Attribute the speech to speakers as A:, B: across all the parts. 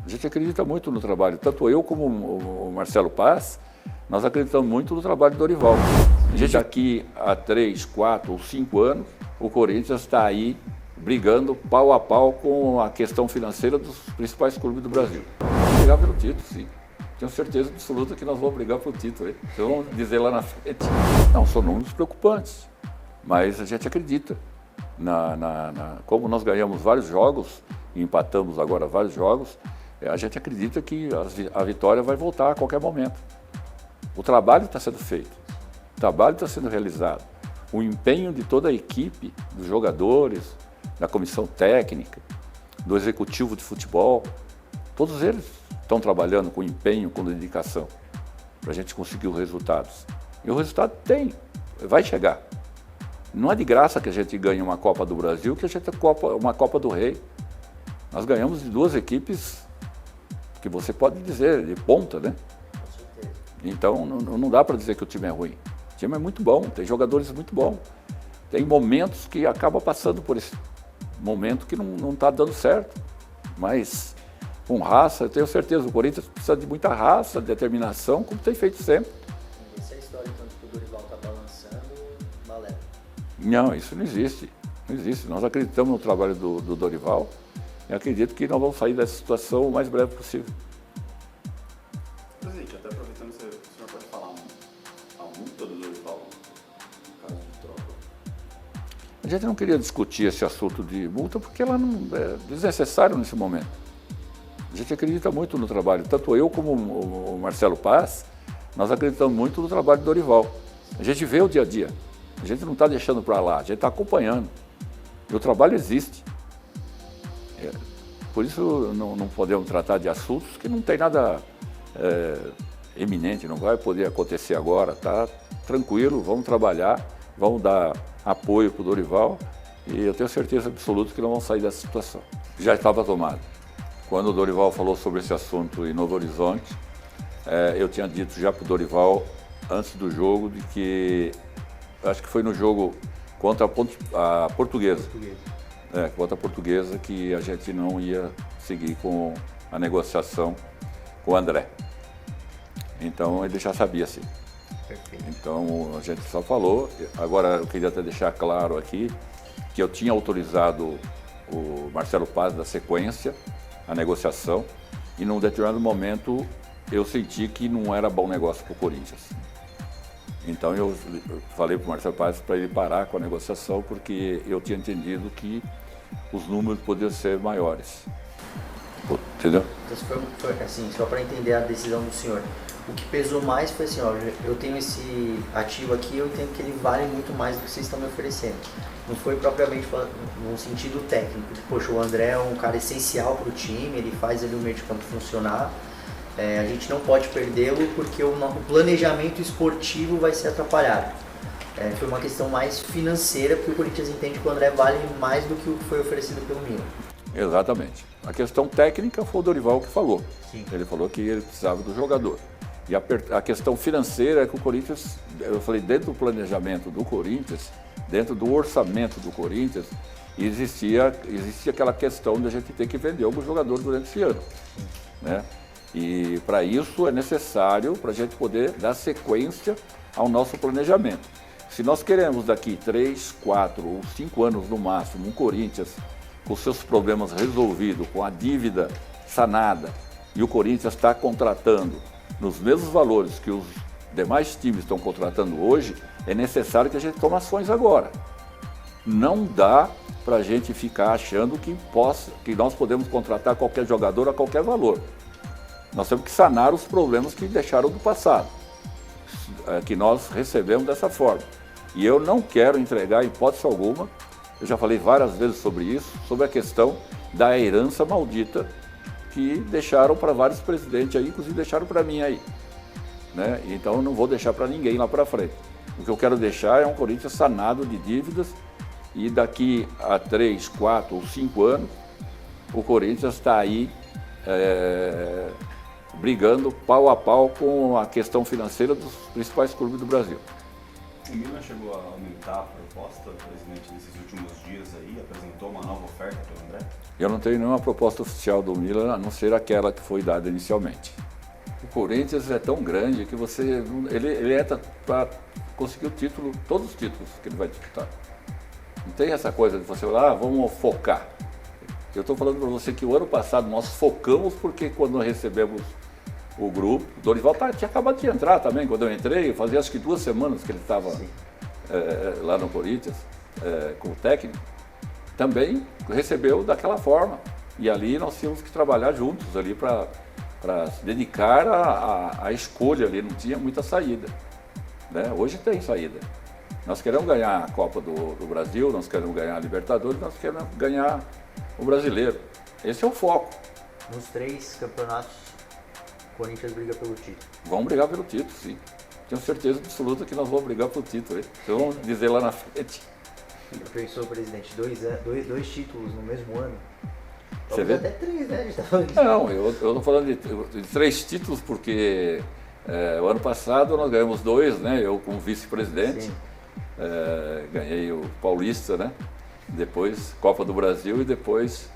A: A gente acredita muito no trabalho, tanto eu como o Marcelo Paz, nós acreditamos muito no trabalho do Dorival. A gente daqui a 3, 4 ou 5 anos, o Corinthians está aí brigando pau a pau com a questão financeira dos principais clubes do Brasil. Vamos brigar pelo título, sim. Tenho certeza absoluta que nós vamos brigar pelo título. Hein? Então vamos dizer lá na frente. Não, são números preocupantes, mas a gente acredita. Como nós ganhamos vários jogos e empatamos agora vários jogos, a gente acredita que a vitória vai voltar a qualquer momento. O trabalho está sendo feito, o trabalho está sendo realizado. O empenho de toda a equipe, dos jogadores, da comissão técnica, do executivo de futebol, todos eles estão trabalhando com empenho, com dedicação, para a gente conseguir os resultados. E o resultado vai chegar. Não é de graça que a gente ganhe uma Copa do Brasil, que a gente uma Copa do Rei. Nós ganhamos de duas equipes que você pode dizer, de ponta, né?
B: Com certeza.
A: Então não dá para dizer que o time é ruim. O time é muito bom, tem jogadores muito bons. Tem momentos que acaba passando por esse momento que não está dando certo. Mas com raça, eu tenho certeza, o Corinthians precisa de muita raça, determinação, como tem feito sempre.
B: Essa é a história, então, que o Dorival está balançando, balé.
A: Não, isso não existe. Não existe. Nós acreditamos no trabalho do Dorival e acredito que nós vamos sair dessa situação o mais breve possível.
C: Presidente, até aproveitando, o senhor pode falar a multa do Dorival, no caso de troca?
A: A gente não queria discutir esse assunto de multa porque ela não é desnecessário nesse momento. A gente acredita muito no trabalho, tanto eu como o Marcelo Paz, nós acreditamos muito no trabalho do Dorival. A gente vê o dia a dia, a gente não está deixando para lá, a gente está acompanhando. E o trabalho existe. Por isso não podemos tratar de assuntos que não tem nada eminente, não vai poder acontecer agora. Tá tranquilo, vamos trabalhar, vamos dar apoio para o Dorival e eu tenho certeza absoluta que não vamos sair dessa situação. Já estava tomado. Quando o Dorival falou sobre esse assunto em Novo Horizonte, eu tinha dito já para o Dorival, antes do jogo, de que, acho que foi no jogo contra a Portuguesa, contra a Portuguesa, que a gente não ia seguir com a negociação com o André. Então ele já sabia, assim.
B: Perfeito.
A: Então a gente só falou. Agora eu queria até deixar claro aqui que eu tinha autorizado o Marcelo Paz da sequência, a negociação, e num determinado momento eu senti que não era bom negócio para o Corinthians. Então eu falei para o Marcelo Paz para ele parar com a negociação, porque eu tinha entendido que os números podiam ser maiores. Entendeu?
B: Então, foi assim, só para entender a decisão do senhor, o que pesou mais foi assim, ó, eu tenho esse ativo aqui, eu entendo que ele vale muito mais do que vocês estão me oferecendo. Não foi propriamente no sentido técnico, poxa, o André é um cara essencial para o time, ele faz ali o meio de campo funcionar, a gente não pode perdê-lo porque o planejamento esportivo vai ser atrapalhado. Foi uma questão mais financeira, porque o Corinthians entende que o André vale mais do que o que foi oferecido pelo Milan.
A: Exatamente. A questão técnica foi o Dorival que falou.
B: Sim.
A: Ele falou que ele precisava do jogador. E a questão financeira é que o Corinthians, eu falei, dentro do planejamento do Corinthians, dentro do orçamento do Corinthians, existia aquela questão de a gente ter que vender alguns jogadores durante esse ano. Né? E para isso é necessário, para a gente poder dar sequência ao nosso planejamento. Se nós queremos daqui 3, 4 ou 5 anos no máximo um Corinthians com seus problemas resolvidos, com a dívida sanada, e o Corinthians está contratando nos mesmos valores que os demais times estão contratando hoje, é necessário que a gente tome ações agora. Não dá para a gente ficar achando que nós podemos contratar qualquer jogador a qualquer valor. Nós temos que sanar os problemas que deixaram do passado, que nós recebemos dessa forma. E eu não quero entregar, em hipótese alguma, eu já falei várias vezes sobre isso, sobre a questão da herança maldita que deixaram para vários presidentes aí, inclusive deixaram para mim aí. Né? Então eu não vou deixar para ninguém lá para frente. O que eu quero deixar é um Corinthians sanado de dívidas e daqui a 3, 4 ou 5 anos o Corinthians está aí brigando pau a pau com a questão financeira dos principais clubes do Brasil.
C: O Milan chegou a aumentar a proposta, presidente, nesses últimos dias aí, apresentou uma nova oferta para o André?
A: Eu não tenho nenhuma proposta oficial do Milan, a não ser aquela que foi dada inicialmente. O Corinthians é tão grande que ele é para conseguir o título, todos os títulos que ele vai disputar. Não tem essa coisa de você falar, vamos focar. Eu estou falando para você que o ano passado nós focamos porque quando nós recebemos o grupo, o Dorival tinha acabado de entrar também, quando eu entrei, fazia acho que 2 semanas que ele estava lá no Corinthians, como técnico, também recebeu daquela forma. E ali nós tínhamos que trabalhar juntos ali para se dedicar à escolha ali, não tinha muita saída. Né? Hoje tem saída. Nós queremos ganhar a Copa do Brasil, nós queremos ganhar a Libertadores, nós queremos ganhar o Brasileiro. Esse é o foco.
B: Nos 3 campeonatos, o Corinthians briga pelo título.
A: Vamos brigar pelo título, sim. Tenho certeza absoluta que nós vamos brigar pelo título. Então vamos dizer lá na frente.
B: Já pensou, presidente, dois títulos no mesmo ano?
A: Você vê?
B: Até 3, né? A gente tá falando disso.
A: Não, eu estou falando de 3 títulos porque o ano passado nós ganhamos 2, né? Eu como vice-presidente, ganhei o Paulista, né? Depois Copa do Brasil e depois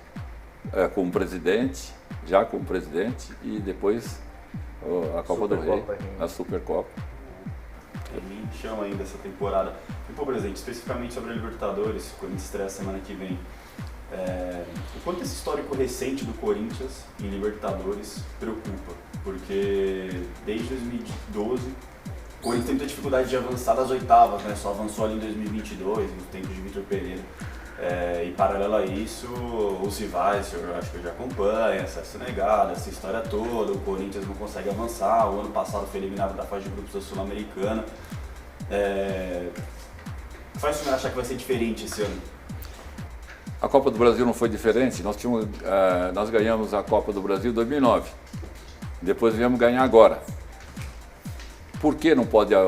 A: como presidente, já como presidente e depois a Copa do Rei, a Supercopa.
C: Ele chama ainda essa temporada. E, pô, presidente, especificamente sobre a Libertadores, quando estreia a semana que vem, o quanto esse histórico recente do Corinthians em Libertadores preocupa? Porque desde 2012 o Corinthians tem muita dificuldade de avançar das oitavas, né? Só avançou ali em 2022, no tempo de Vitor Pereira. E paralelo a isso, os rivais, eu acho que eu já acompanho, acesso negado, essa história toda, o Corinthians não consegue avançar, o ano passado foi eliminado da fase de grupos da Sul-Americana. Faz o senhor achar que vai ser diferente esse ano?
A: A Copa do Brasil não foi diferente, nós ganhamos a Copa do Brasil em 2009, depois viemos ganhar agora. Por que não pode a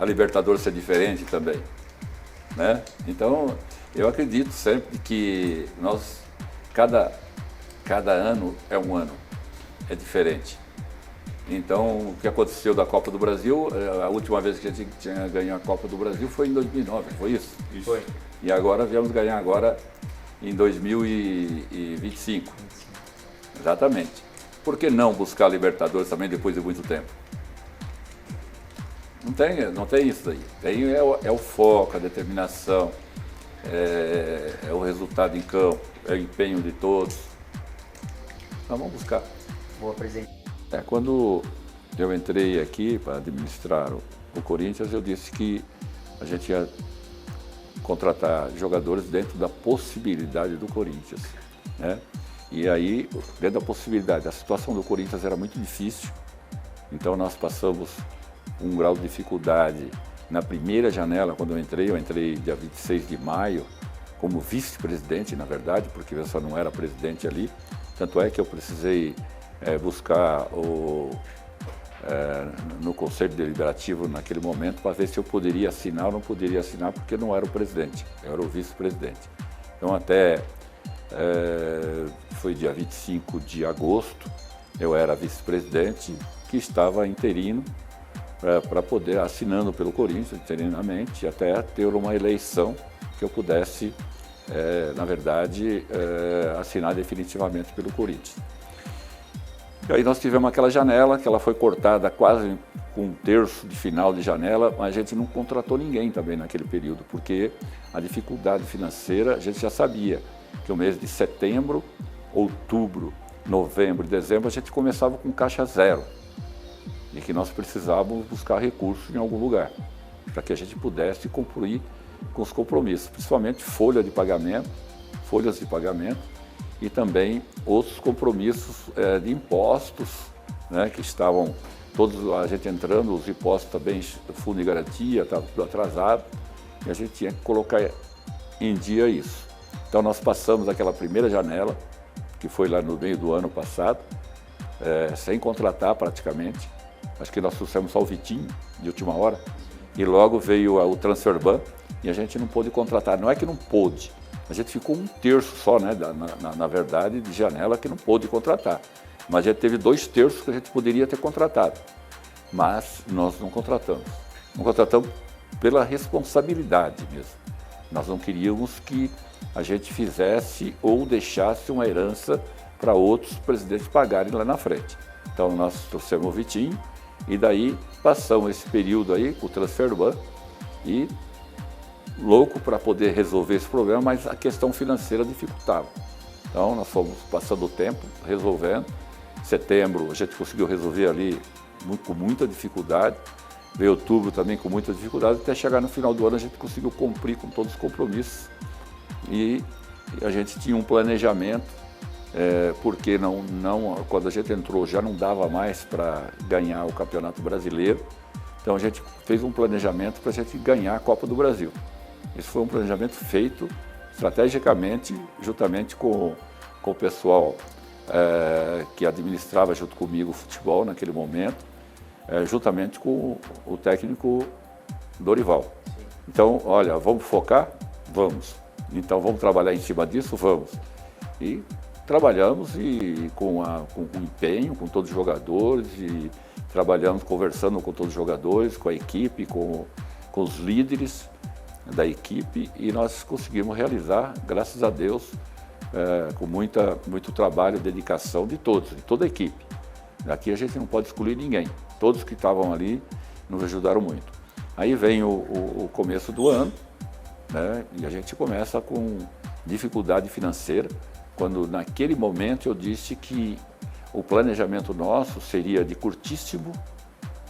A: Libertadores ser diferente também? Né? Então, eu acredito sempre que cada ano é um ano, é diferente. Então, o que aconteceu da Copa do Brasil, a última vez que a gente tinha ganho a Copa do Brasil foi em 2009, foi isso?
C: Isso.
B: Foi.
A: E agora viemos ganhar agora em 2025. Exatamente. Por que não buscar a Libertadores também depois de muito tempo? Não tem isso aí. É o foco, a determinação, é o resultado em campo, é o empenho de todos. Então vamos buscar.
B: Boa, presidente.
A: Quando eu entrei aqui para administrar o Corinthians, eu disse que a gente ia contratar jogadores dentro da possibilidade do Corinthians. Né? E aí, dentro da possibilidade, a situação do Corinthians era muito difícil, então nós passamos um grau de dificuldade na primeira janela, quando eu entrei dia 26 de maio, como vice-presidente, na verdade, porque eu só não era presidente ali. Tanto é que eu precisei buscar no Conselho Deliberativo naquele momento para ver se eu poderia assinar ou não poderia assinar, porque não era o presidente, eu era o vice-presidente. Então até foi dia 25 de agosto, eu era vice-presidente que estava interino para poder, assinando pelo Corinthians, interinamente, até ter uma eleição que eu pudesse, na verdade, assinar definitivamente pelo Corinthians. E aí nós tivemos aquela janela, que ela foi cortada quase com 1/3 de final de janela, mas a gente não contratou ninguém também naquele período, porque a dificuldade financeira, a gente já sabia que o mês de setembro, outubro, novembro e dezembro, a gente começava com caixa zero. E que nós precisávamos buscar recursos em algum lugar, para que a gente pudesse cumprir com os compromissos, principalmente folhas de pagamento e também outros compromissos de impostos, né, que estavam todos, a gente entrando, os impostos também, fundo de garantia, estava tudo atrasado, e a gente tinha que colocar em dia isso. Então nós passamos aquela primeira janela, que foi lá no meio do ano passado, sem contratar praticamente. Acho que nós trouxemos só o Vitinho, de última hora, e logo veio o Transfer Ban, e a gente não pôde contratar. Não é que não pôde, a gente ficou 1/3 só, né, na verdade, de janela que não pôde contratar. Mas a gente teve 2/3 que a gente poderia ter contratado, mas nós não contratamos. Não contratamos pela responsabilidade mesmo. Nós não queríamos que a gente fizesse ou deixasse uma herança para outros presidentes pagarem lá na frente. Então nós trouxemos o Vitinho e daí passamos esse período aí com o transfer ban e louco para poder resolver esse problema, mas a questão financeira dificultava. Então nós fomos passando o tempo, resolvendo. Em setembro a gente conseguiu resolver ali com muita dificuldade. Em outubro também com muita dificuldade, até chegar no final do ano a gente conseguiu cumprir com todos os compromissos. E a gente tinha um planejamento, porque quando a gente entrou já não dava mais para ganhar o Campeonato Brasileiro. Então a gente fez um planejamento para a gente ganhar a Copa do Brasil. Esse foi um planejamento feito estrategicamente, juntamente com o pessoal que administrava junto comigo o futebol naquele momento, juntamente com o técnico Dorival. Então, olha, vamos focar? Vamos. Então vamos trabalhar em cima disso? Vamos. E trabalhamos com empenho, com todos os jogadores, e trabalhamos conversando com todos os jogadores, com a equipe, com os líderes da equipe, e nós conseguimos realizar, graças a Deus, com muito trabalho e dedicação de todos, de toda a equipe. Aqui a gente não pode excluir ninguém. Todos que estavam ali nos ajudaram muito. Aí vem o começo do ano, né, e a gente começa com dificuldade financeira, quando naquele momento eu disse que o planejamento nosso seria de curtíssimo,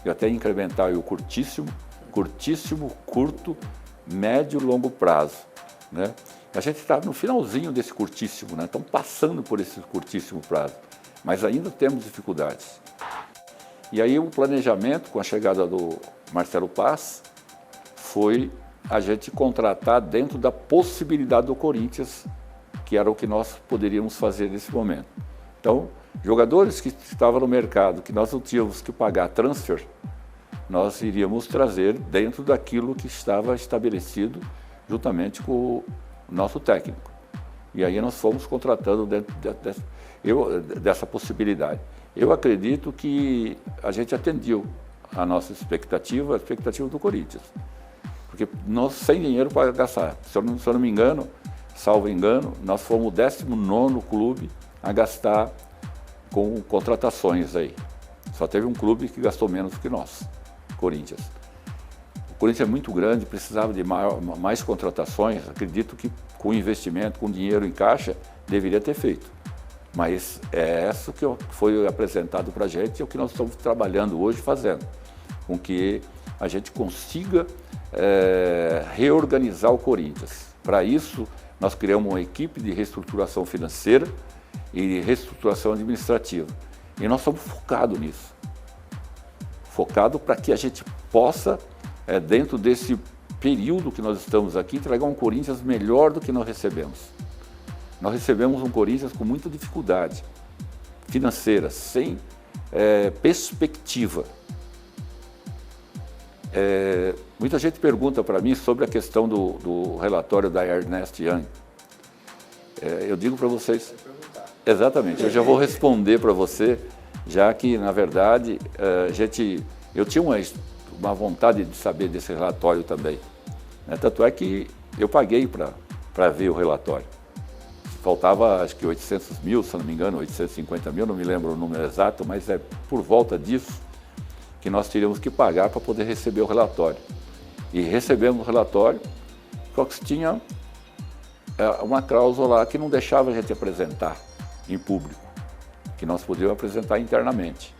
A: e até incrementar o curtíssimo, curto, médio e longo prazo. Né? A gente está no finalzinho desse curtíssimo, né? Estamos passando por esse curtíssimo prazo, mas ainda temos dificuldades. E aí o planejamento, com a chegada do Marcelo Paz, foi a gente contratar dentro da possibilidade do Corinthians, que era o que nós poderíamos fazer nesse momento. Então, jogadores que estavam no mercado, que nós não tínhamos que pagar transfer, nós iríamos trazer dentro daquilo que estava estabelecido juntamente com o nosso técnico. E aí nós fomos contratando dentro dessa possibilidade. Eu acredito que a gente atendeu a nossa expectativa, a expectativa do Corinthians. Porque nós, sem dinheiro para gastar, se eu não me engano, salvo engano, nós fomos o 19º clube a gastar com contratações aí. Só teve um clube que gastou menos que nós, Corinthians. O Corinthians é muito grande, precisava de mais contratações. Acredito que com investimento, com dinheiro em caixa, deveria ter feito. Mas é isso que foi apresentado para a gente e é o que nós estamos trabalhando hoje, fazendo, com que a gente consiga reorganizar o Corinthians. Para isso, nós criamos uma equipe de reestruturação financeira e reestruturação administrativa. E nós estamos focados nisso. Focado para que a gente possa, dentro desse período que nós estamos aqui, entregar um Corinthians melhor do que nós recebemos. Nós recebemos um Corinthians com muita dificuldade financeira, sem perspectiva. Muita gente pergunta para mim sobre a questão do relatório da Ernst Young. Eu digo para vocês... Exatamente, eu já vou responder para você, já que, na verdade, eu tinha uma vontade de saber desse relatório também. Né? Tanto é que eu paguei para ver o relatório. Faltava, acho que 800 mil, se não me engano, 850 mil, não me lembro o número exato, mas é por volta disso que nós teríamos que pagar para poder receber o relatório. E recebemos o relatório, só que tinha uma cláusula lá que não deixava a gente apresentar em público, que nós podíamos apresentar internamente.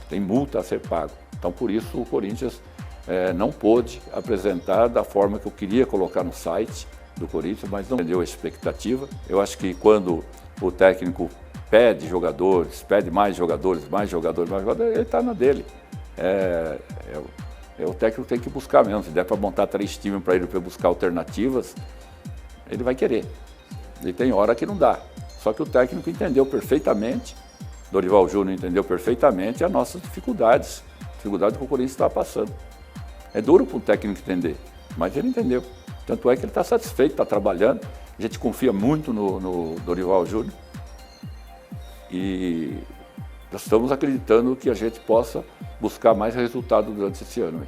A: Tem multa a ser pago. Então, por isso, o Corinthians não pôde apresentar da forma que eu queria colocar no site do Corinthians, mas não deu a expectativa. Eu acho que quando o técnico pede jogadores, pede mais jogadores, ele está na dele. O técnico tem que buscar mesmo. Se der para montar 3 times para ele para buscar alternativas, ele vai querer. E tem hora que não dá. Só que o técnico entendeu perfeitamente, Dorival Júnior entendeu perfeitamente as nossas dificuldades que o Corinthians estava passando. É duro para o técnico entender, mas ele entendeu. Tanto é que ele está satisfeito, está trabalhando. A gente confia muito no Dorival Júnior e nós estamos acreditando que a gente possa buscar mais resultado durante esse ano.